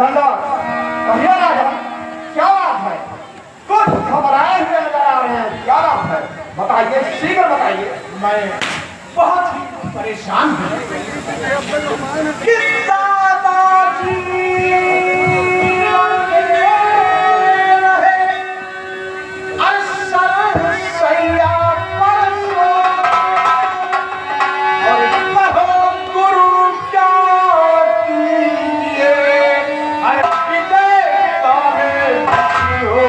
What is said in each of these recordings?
दंडवत। कहिए राजा, क्या बात है? कुछ घबराए हुए नजर आ रहे हैं, क्या बात है? बताइए, शीघ्र बताइए। मैं बहुत ही परेशान हूँ कि दादाजी रहे अरसर सैया पर और कहो गुरु क्या कीजिए, अरे विजय तारे हो।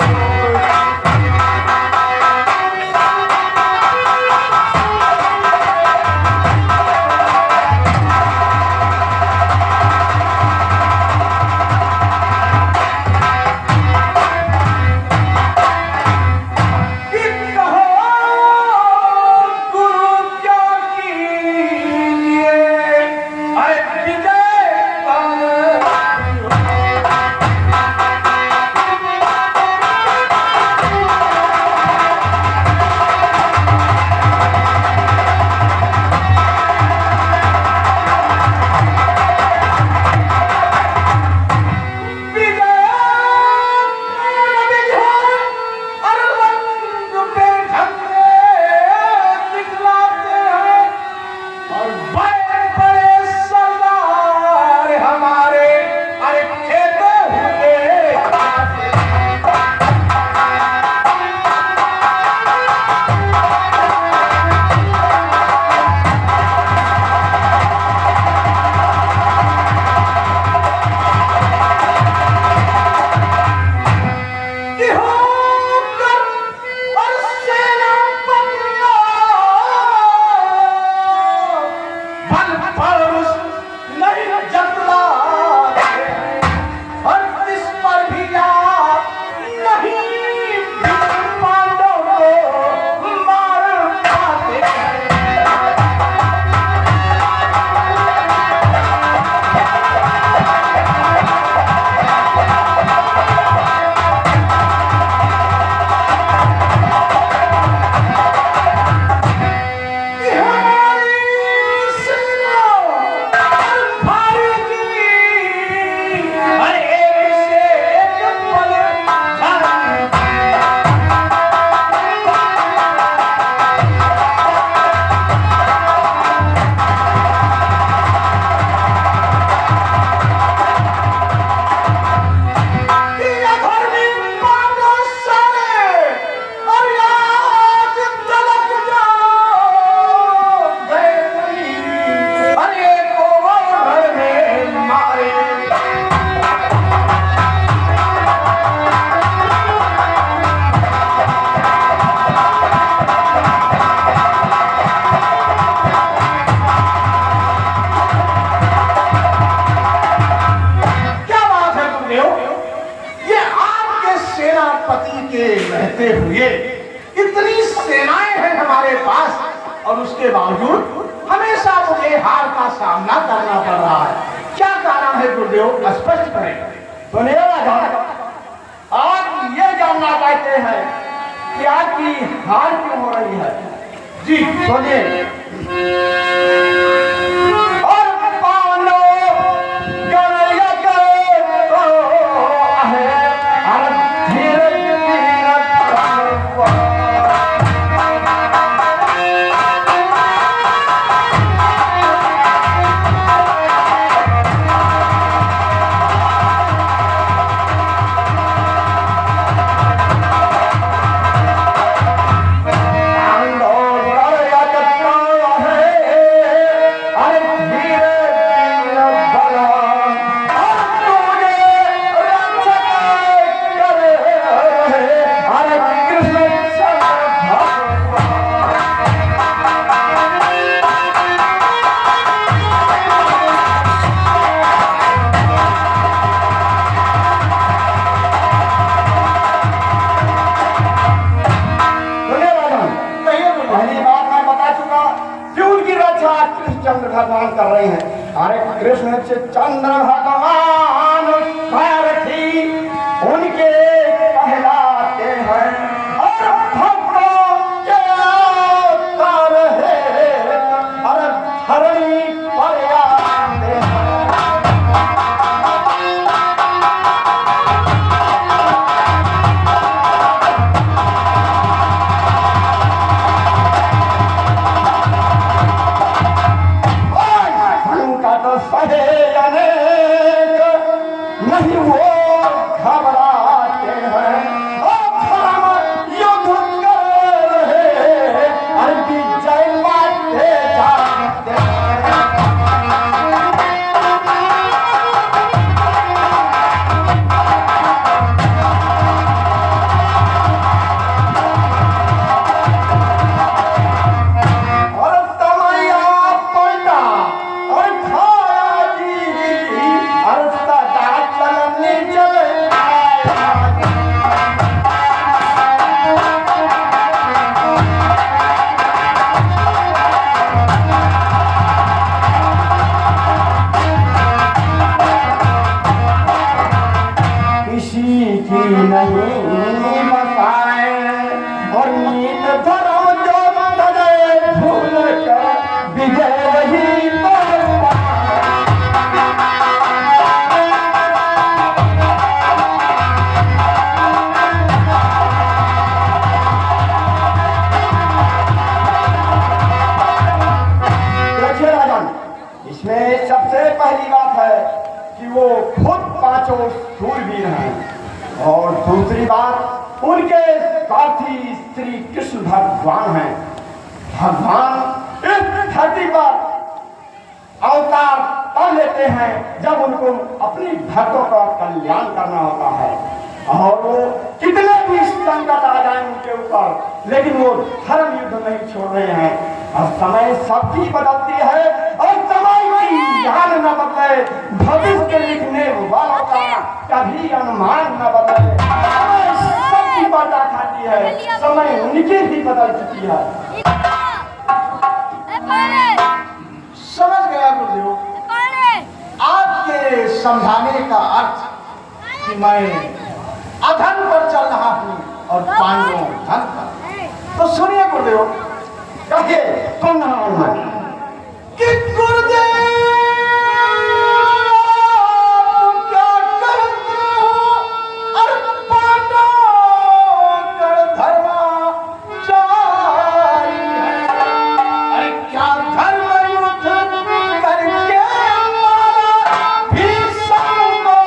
रहते हुए इतनी सेनाएं हैं हमारे पास और उसके बावजूद हमेशा मुझे हार का सामना करना पड़ रहा है। क्या कारण है गुरुदेव, स्पष्ट करें। सुनिए राजा, आप ये जानना चाहते हैं कि आपकी हार क्यों हो रही है? जी सुनिए। भगवान कर रहे हैं। अरे कृष्ण चंद्र भगवान सारथी उनके कहलाते हैं और भक्तों के अवतार है। अरे धरणी पर आते हैं। नहीं वो घबराते हैं और धर्म युद्ध कर रहे और विजय बांटते जाते हैं। और तमैया पलटा और खाया जी और सदा चलने चले आया। किसी की नहीं बताए और नींद धरो जो तले भूल कर विजय वही तो पाए। देखिए राजन, इसमें सबसे पहली बात है कि वो खुद पांचों शूरवीर हैं और दूसरी बात उनके साथी श्री कृष्ण भगवान हैं। भगवान इस धरती पर अवतार तब लेते हैं जब उनको अपनी भक्तों का कल्याण करना होता है और वो कितने भी संकट आ जाए उनके ऊपर लेकिन वो धर्म युद्ध नहीं छोड़ रहे हैं। और समय सबकी बदलती है और समय की याद न बदले, भविष्य लिखने वालों का कभी अनुमान न बदले। समय सबकी बाटा खाती है, समय उनकी भी बदल चुकी है। समझ गया गुरुदेव, आपके समझाने का अर्थ कि मैं अधन पर चल रहा हूँ और पांडवों धन पर। तो सुनिए गुरुदेव, कहिए सुन रहा हूँ मैं कि गुरुदेव क्या कहते हो और पांडव कर धर्म जारी है। अरे क्या धर्म युद्ध करके मारा भीष्म को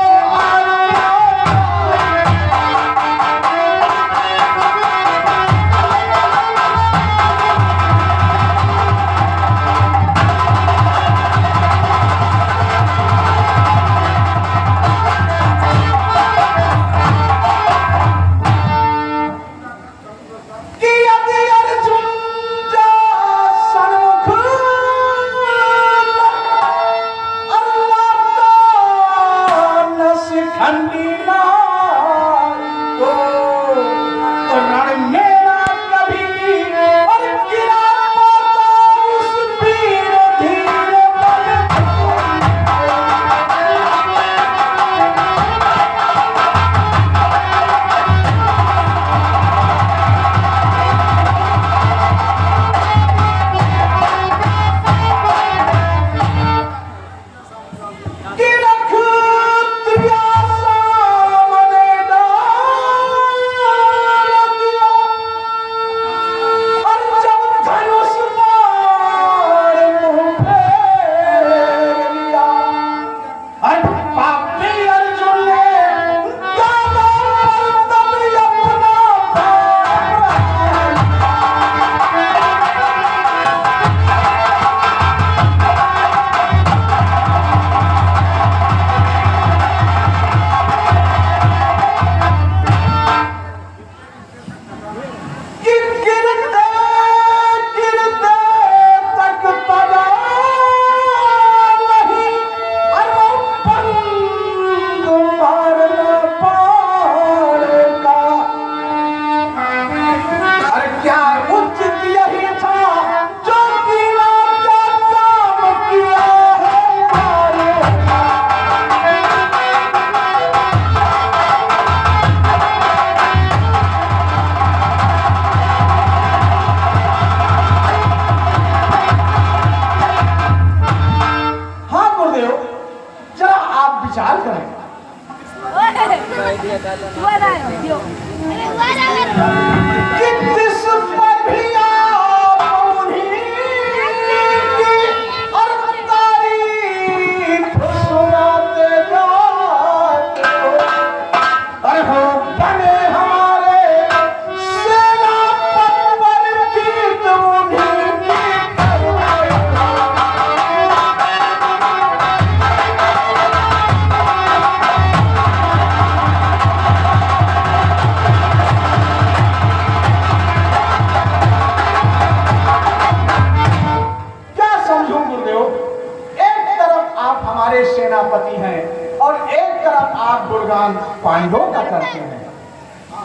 गुणगान पांडवों का करते हैं।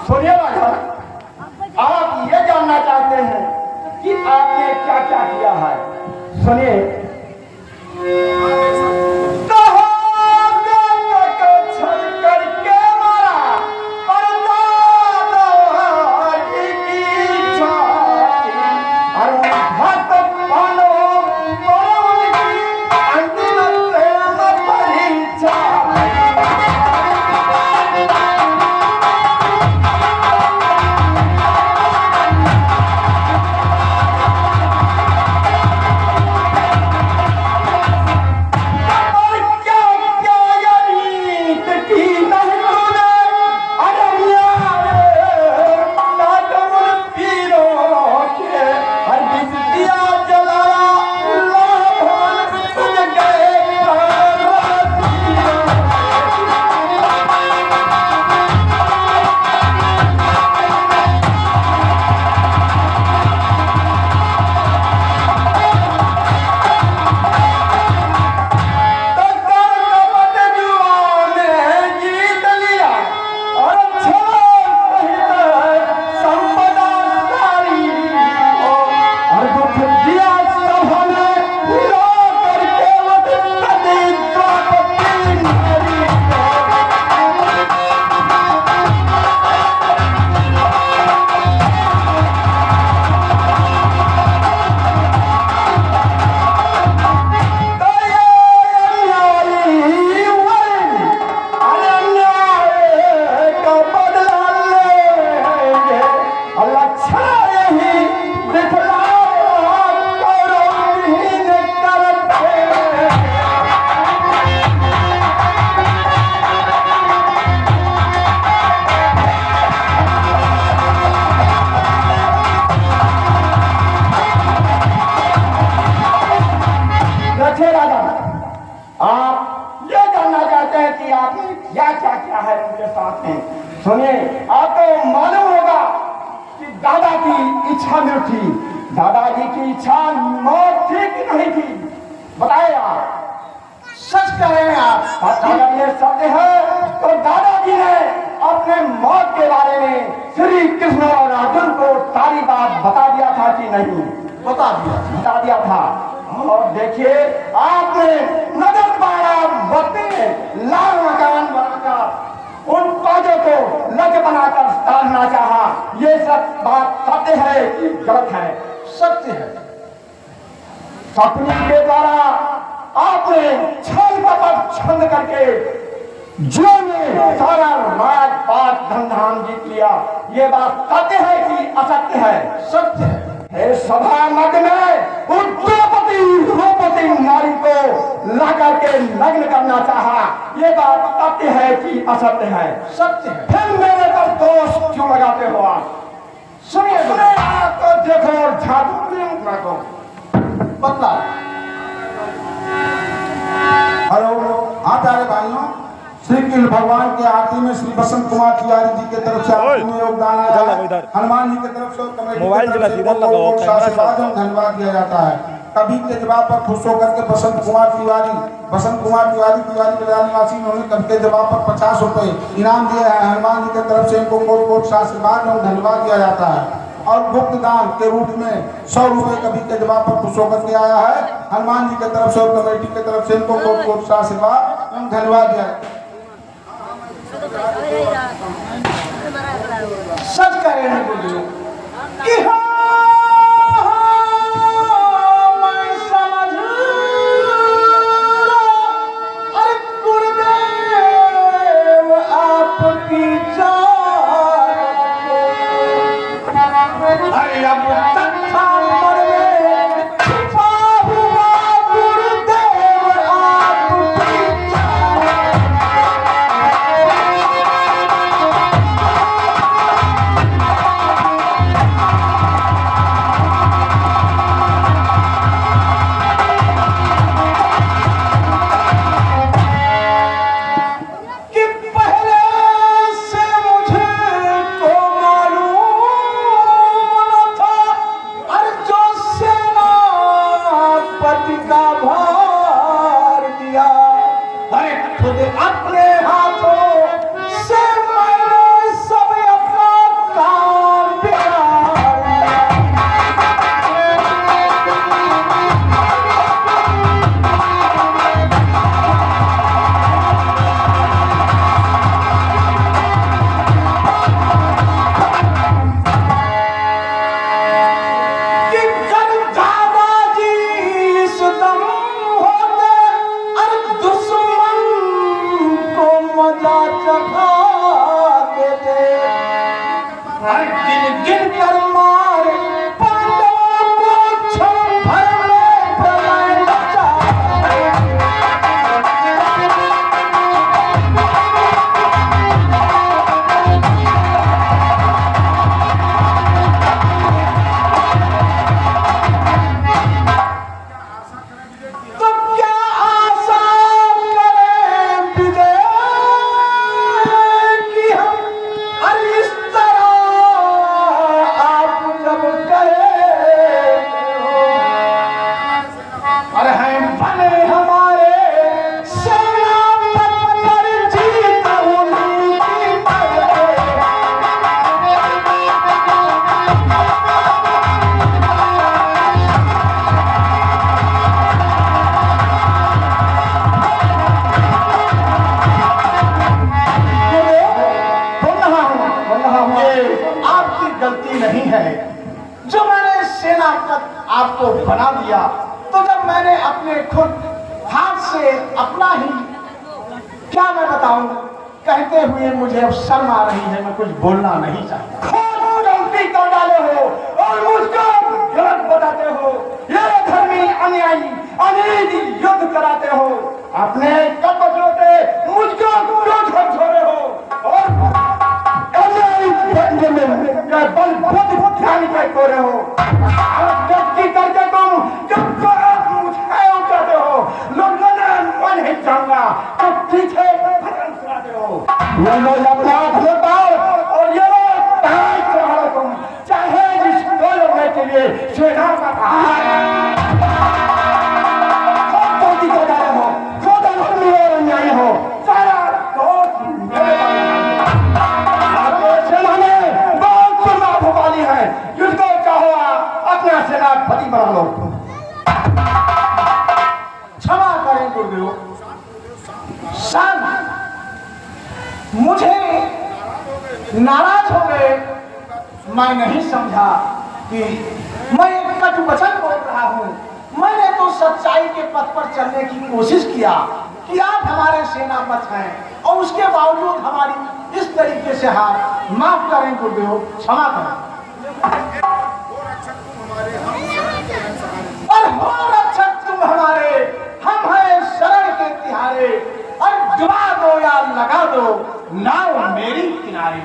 सुनिए राजा, आप ये जानना चाहते हैं कि आपने क्या क्या किया है। सुनिए, सुनिए, आपको मालूम होगा कि दादा की इच्छा में थी, दादाजी की इच्छा मौत थी कि नहीं थी? बताए आप। सच कह रहे हैं आप। अगर ये सत्य है तो दादाजी ने अपने मौत के बारे में श्री कृष्ण और अर्जुन को सारी बात बता दिया था कि नहीं? बता दिया था। और देखिए, आपने नगर 12 बत्ते लाल मकान बनाकर उन पाजों को लज बनाकर डालना चाहा। ये सब बात सत्य है कि गलत है? सत्य है। सपने के द्वारा आपने छल कपट छंद करके जो में सारा राजपाट धनधाम जीत लिया। ये बात सत्य है कि असत्य है? सत्य है। सभा मध्य में उन द्रौपदी नारी को ला करके नग्न करना चाहा। ये बात सत्य है कि असत्य है? सत्य है। फिर मेरे पर दोष क्यों लगाते हो आप? सुनिए, आपको देखो और झाड़ू रखो। बदला। हेलो, हाँ प्यारे भाइयों, श्री कृष्ण भगवान के आरती में श्री बसंत कुमार तिवारी जी की तरफ से आरती में योगदान आया है। हनुमान जी की तरफ से और कमेटी की तरफ से आशीर्वाद एवं धन्यवाद दिया जाता है। कभी के जवाब पर खुश होकर के बसंत कुमार तिवारी बाजार निवासी, उन्होंने कभी के जवाब पर 50 रुपए इनाम दिए हैं। हनुमान जी की तरफ से इनको कोट कोट आशीर्वाद एवं धन्यवाद दिया जाता है। और गुप्त दान के रूप में 100 रुपए कभी के जवाब पर खुश होकर के आया है। हनुमान जी की तरफ से और कमेटी की तरफ से इनको कोट कोट आशीर्वाद एवं धन्यवाद दिया। सच कह रहे हैं गुरुदेव कि मैं समझ अरे गुरुदेव आपकी अरे अब तत्था मन में छिपा हुआ गुरुदेव आपकी चखाते थे। हर गिन गिन कर मारे पांडवों को क्षण भर में प्रलय मचा। तो क्या आशा करें विजय की हम, अरे इस तरह आप जब कहे हो, अरे हैं बने हमारे सेनापति पर जीत उनकी पर। ये आपकी गलती नहीं है जो मैंने सेनापति आपको बना दिया। तो जब मैंने अपने खुद हाथ से अपना ही, क्या मैं बताऊं, कहते हुए मुझे अब शर्म आ रही है, मैं कुछ बोलना नहीं चाहता। खुद गलती कर डाले हो और मुझको गलत बताते हो। ये धर्मी अन्यायी अनिति युद्ध कराते हो। अपने कपड़ों से मुझको क्यों छोड़े हो और अन्यायी बंदे में ये बल बुद्ध ध्यान के कोरे हो। गलती करके तुम जब मुझे उठाते हो, लोगों ने मन ही जाऊंगा तो पीछे भजन सुनाते हो। ये लोग अपराध होता और ये लोग ताज चढ़ा तुम, चाहे जिसको लोगों के लिए सेना का पहाड़ सब गलती कर डाले हो, खुद धर्मी और अन्यायी हो। सारा दोष मेरे सेना में बहुत सुना भोपाली है, जिसको चाहो अपना सेनापति बना लो। क्षमा करें गुरुदेव, शायद मुझे नाराज हो गए। मैं नहीं समझा कि मैं एक कटु वचन बोल रहा हूँ। मैंने तो सच्चाई के पथ पर चलने की कोशिश किया कि आप हमारे सेनापति हैं और उसके बावजूद हमारी इस तरीके से हार। माफ करें गुरुदेव, क्षमा करें। और हो रक्षक तुम हमारे, हम हैं शरण के तिहारे। और डुबा दो या लगा दो नाव मेरी किनारे।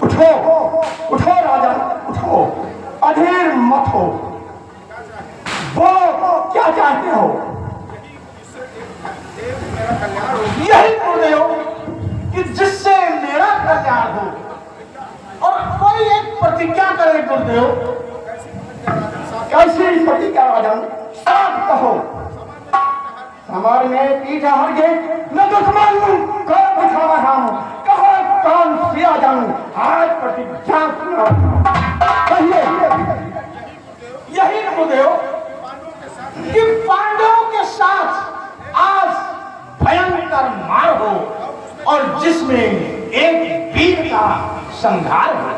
उठो उठो राजा उठो, अधीर मत हो। वो क्या चाहते हो? यही गुरुदेव कि जिससे मेरा कल्याण हो। और कोई एक प्रतिज्ञा करे गुरुदेव। कैसी प्रतिज्ञा राजन? सब कहो। समार में पीठ हर गए न दुश्मन को बिठावा हम, कहो कौन सी राजन आज प्रतिज्ञा सुना कहिए। यही गुरुदेव कि पांडवों के साथ आज भयंकर मार हो और जिसमें एक वीर का संहार हो।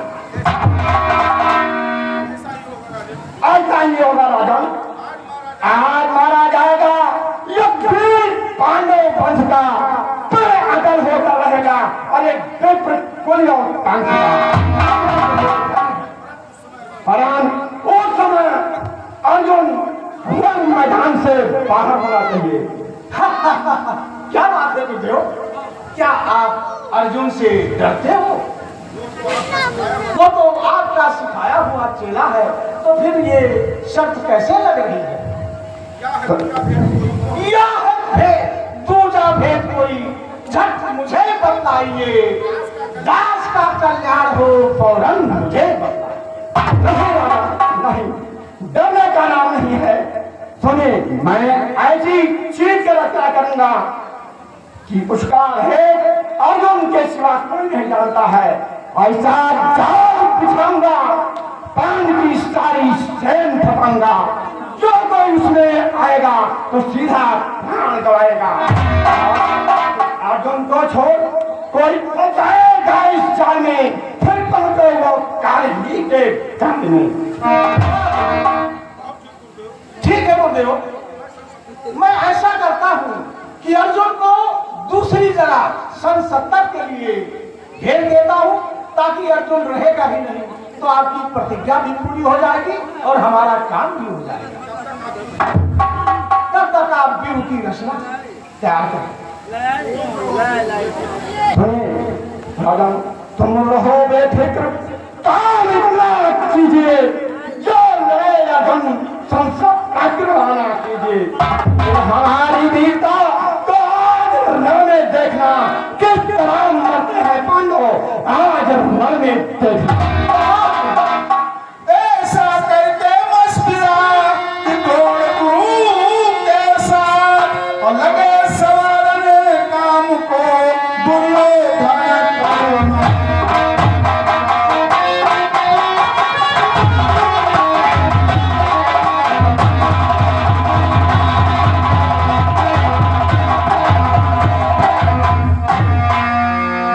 ऐसा ही होगा राजन। आज मारा जाएगा एक वीर पांडव वंश का, फिर अदल होता रहेगा और एक विपरीत वंश का। फरहान उस समय अर्जुन रण मैदान से बाहर होना चाहिए। क्या बात है गुरुदेव, क्या आप अर्जुन से डरते हो? वो तो आपका सिखाया हुआ चेला है, तो फिर ये शर्त कैसे लग रही है? या भेद, दूजा भेद कोई झट मुझे बताइए। दास का कल्याण हो फौरन मुझे बताइए। नहीं राजा नहीं, डरने का नाम नहीं है। सुनिए, मैं ऐसी चीज की रक्षा करूंगा कि उसका भेद अर्जुन के सिवा कोई नहीं जानता है। ऐसा जाल बिछाऊंगा, पांड की सारी सेन फपाऊंगा, जो कोई उसमें आएगा तो सीधा प्राण गवाएगा। अर्जुन को छोड़ कोई पहुंचाएगा इस जाल में, फिर पहुंचे वो काली के जंग में। ठीक है गुरुदेव, मैं ऐसा करता हूं कि अर्जुन को दूसरी जगह सन 70 के लिए भेज देता हूँ, ताकि अर्जुन रहेगा ही नहीं, तो आपकी प्रतिज्ञा भी पूरी हो जाएगी और हमारा काम भी हो जाएगा। तब तक आप व्यूह की रचना तैयार करें। राजन, तुम रहो बेफिक्र, काम इतना कीजिए जो नए लगन संसद आग्रहना कीजिए। हमारी वीरता को आज रण में देखना, किस तरह मरते हैं पांडव, आज रण में देखना।